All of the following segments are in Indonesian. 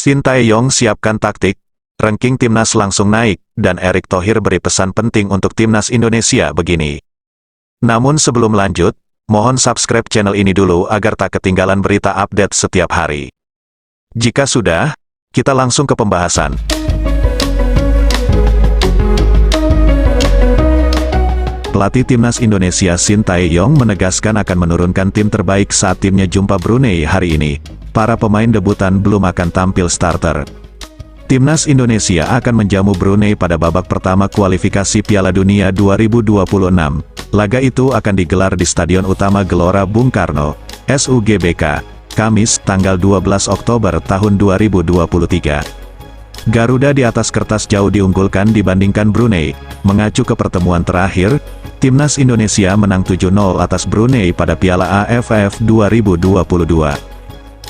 Sintayong siapkan taktik, ranking timnas langsung naik, dan Erick Thohir beri pesan penting untuk timnas Indonesia begini. Namun sebelum lanjut, mohon subscribe channel ini dulu agar tak ketinggalan berita update setiap hari. Jika sudah, kita langsung ke pembahasan. Pelatih timnas Indonesia Sintayong menegaskan akan menurunkan tim terbaik saat timnya jumpa Brunei hari ini. Para pemain debutan belum akan tampil starter. Timnas Indonesia akan menjamu Brunei pada babak pertama kualifikasi Piala Dunia 2026. Laga itu akan digelar di Stadion Utama Gelora Bung Karno, SUGBK, Kamis, tanggal 12 Oktober tahun 2023. Garuda di atas kertas jauh diunggulkan dibandingkan Brunei. Mengacu ke pertemuan terakhir, Timnas Indonesia menang 7-0 atas Brunei pada Piala AFF 2022.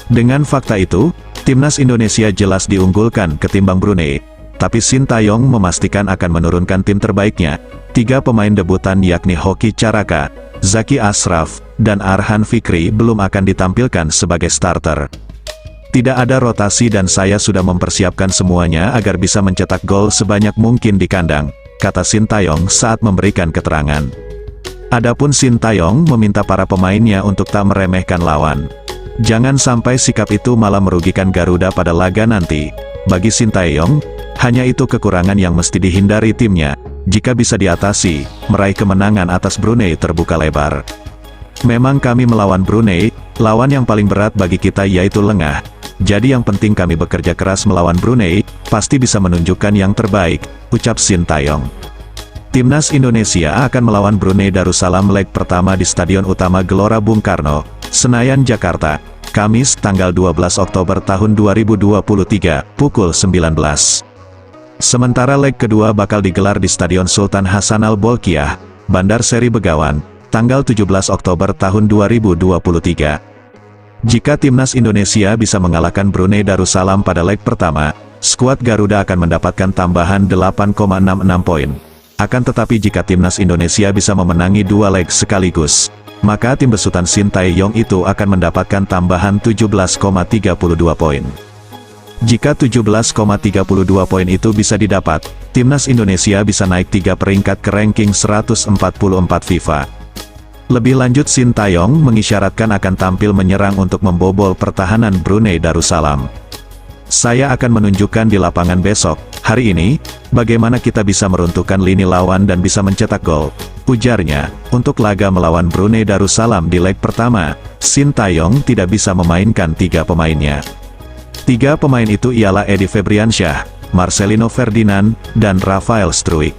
Dengan fakta itu, Timnas Indonesia jelas diunggulkan ketimbang Brunei. Tapi Sintayong memastikan akan menurunkan tim terbaiknya. 3 pemain debutan yakni Hoki Caraka, Zaki Ashraf, dan Arhan Fikri belum akan ditampilkan sebagai starter. Tidak ada rotasi dan saya sudah mempersiapkan semuanya agar bisa mencetak gol sebanyak mungkin di kandang, kata Sintayong saat memberikan keterangan. Adapun Sintayong meminta para pemainnya untuk tak meremehkan lawan. Jangan sampai sikap itu malah merugikan Garuda pada laga nanti. Bagi Sintayong, hanya itu kekurangan yang mesti dihindari timnya. Jika bisa diatasi, meraih kemenangan atas Brunei terbuka lebar. Memang kami melawan Brunei, lawan yang paling berat bagi kita yaitu lengah. Jadi yang penting kami bekerja keras melawan Brunei, pasti bisa menunjukkan yang terbaik, ucap Sintayong. Timnas Indonesia akan melawan Brunei Darussalam leg pertama di Stadion Utama Gelora Bung Karno, Senayan, Jakarta, Kamis tanggal 12 Oktober tahun 2023, pukul 19. Sementara leg kedua bakal digelar di Stadion Sultan Hasanal Bolkiah, Bandar Seri Begawan, tanggal 17 Oktober tahun 2023. Jika Timnas Indonesia bisa mengalahkan Brunei Darussalam pada leg pertama, skuad Garuda akan mendapatkan tambahan 8,66 poin. Akan tetapi jika Timnas Indonesia bisa memenangi 2 leg sekaligus, maka tim besutan Sintayong itu akan mendapatkan tambahan 17,32 poin. Jika 17,32 poin itu bisa didapat, Timnas Indonesia bisa naik 3 peringkat ke ranking 144 FIFA. Lebih lanjut Sintayong mengisyaratkan akan tampil menyerang untuk membobol pertahanan Brunei Darussalam. Saya akan menunjukkan di lapangan besok, hari ini, bagaimana kita bisa meruntuhkan lini lawan dan bisa mencetak gol, ujarnya. Untuk laga melawan Brunei Darussalam di leg pertama, Sintayong tidak bisa memainkan 3 pemainnya. 3 pemain itu ialah Edi Febriansyah, Marcelino Ferdinand, dan Rafael Struijk.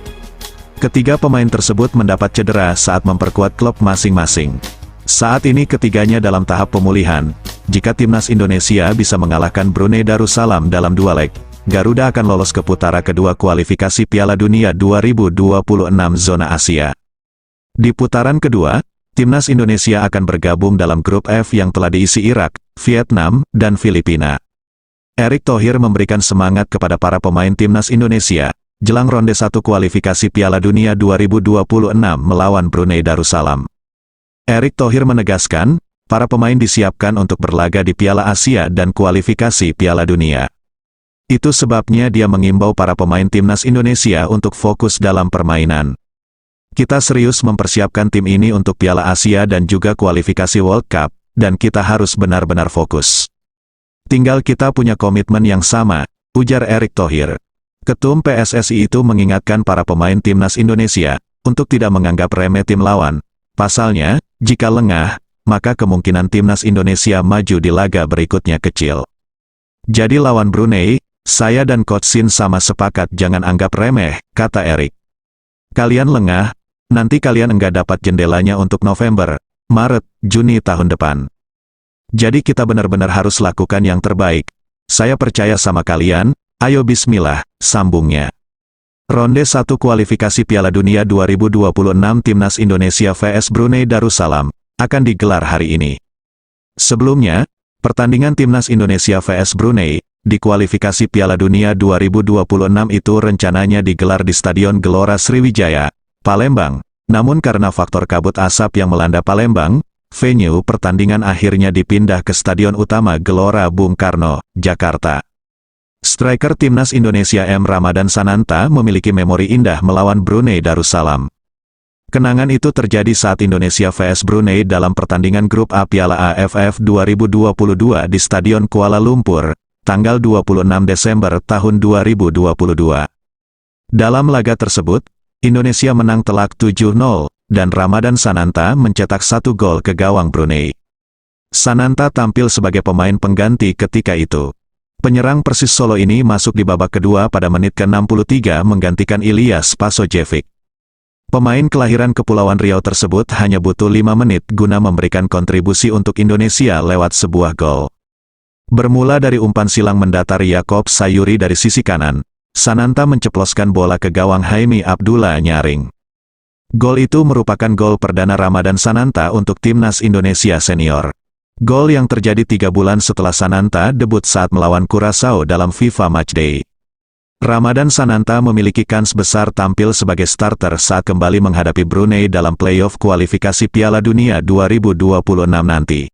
Ketiga pemain tersebut mendapat cedera saat memperkuat klub masing-masing. Saat ini ketiganya dalam tahap pemulihan. Jika Timnas Indonesia bisa mengalahkan Brunei Darussalam dalam 2 leg, Garuda akan lolos ke putaran kedua kualifikasi Piala Dunia 2026 zona Asia. Di putaran kedua, Timnas Indonesia akan bergabung dalam grup F yang telah diisi Irak, Vietnam, dan Filipina. Erick Thohir memberikan semangat kepada para pemain Timnas Indonesia, jelang ronde 1 kualifikasi Piala Dunia 2026 melawan Brunei Darussalam. Erick Thohir menegaskan, para pemain disiapkan untuk berlaga di Piala Asia dan kualifikasi Piala Dunia. Itu sebabnya dia mengimbau para pemain Timnas Indonesia untuk fokus dalam permainan. Kita serius mempersiapkan tim ini untuk Piala Asia dan juga kualifikasi World Cup, dan kita harus benar-benar fokus. Tinggal kita punya komitmen yang sama, ujar Erick Thohir. Ketum PSSI itu mengingatkan para pemain Timnas Indonesia, untuk tidak menganggap remeh tim lawan. Pasalnya, jika lengah, maka kemungkinan Timnas Indonesia maju di laga berikutnya kecil. Jadi lawan Brunei, saya dan Coach Sin sama sepakat jangan anggap remeh, kata Erick. Kalian lengah, nanti kalian enggak dapat jendelanya untuk November, Maret, Juni tahun depan. Jadi kita benar-benar harus lakukan yang terbaik. Saya percaya sama kalian, ayo bismillah, sambungnya. Ronde 1 kualifikasi Piala Dunia 2026 Timnas Indonesia vs Brunei Darussalam akan digelar hari ini. Sebelumnya, pertandingan Timnas Indonesia vs Brunei di kualifikasi Piala Dunia 2026 itu rencananya digelar di Stadion Gelora Sriwijaya, Palembang. Namun karena faktor kabut asap yang melanda Palembang, venue pertandingan akhirnya dipindah ke Stadion Utama Gelora Bung Karno, Jakarta. Striker Timnas Indonesia M. Ramadan Sananta memiliki memori indah melawan Brunei Darussalam. Kenangan itu terjadi saat Indonesia vs Brunei dalam pertandingan grup A Piala AFF 2022 di Stadion Kuala Lumpur, tanggal 26 Desember tahun 2022. Dalam laga tersebut, Indonesia menang telak 7-0, dan Ramadan Sananta mencetak 1 gol ke gawang Brunei. Sananta tampil sebagai pemain pengganti ketika itu. Penyerang Persis Solo ini masuk di babak kedua pada menit ke-63 menggantikan Ilyas Pasojevic. Pemain kelahiran Kepulauan Riau tersebut hanya butuh 5 menit guna memberikan kontribusi untuk Indonesia lewat sebuah gol. Bermula dari umpan silang mendatar Yaakob Sayuri dari sisi kanan, Sananta menceploskan bola ke gawang Haimi Abdullah Nyaring. Gol itu merupakan gol perdana Ramadan Sananta untuk Timnas Indonesia Senior. Gol yang terjadi 3 bulan setelah Sananta debut saat melawan Curaçao dalam FIFA Matchday. Ramadan Sananta memiliki kans besar tampil sebagai starter saat kembali menghadapi Brunei dalam playoff kualifikasi Piala Dunia 2026 nanti.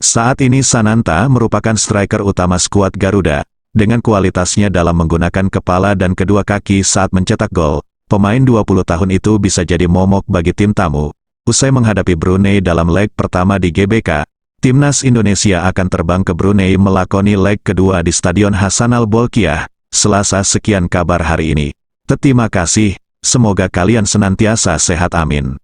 Saat ini Sananta merupakan striker utama skuad Garuda. Dengan kualitasnya dalam menggunakan kepala dan kedua kaki saat mencetak gol, pemain 20 tahun itu bisa jadi momok bagi tim tamu. Usai menghadapi Brunei dalam leg pertama di GBK, Timnas Indonesia akan terbang ke Brunei melakoni leg kedua di Stadion Hasanal Bolkiah, Selasa. Sekian kabar hari ini. Terima kasih, semoga kalian senantiasa sehat amin.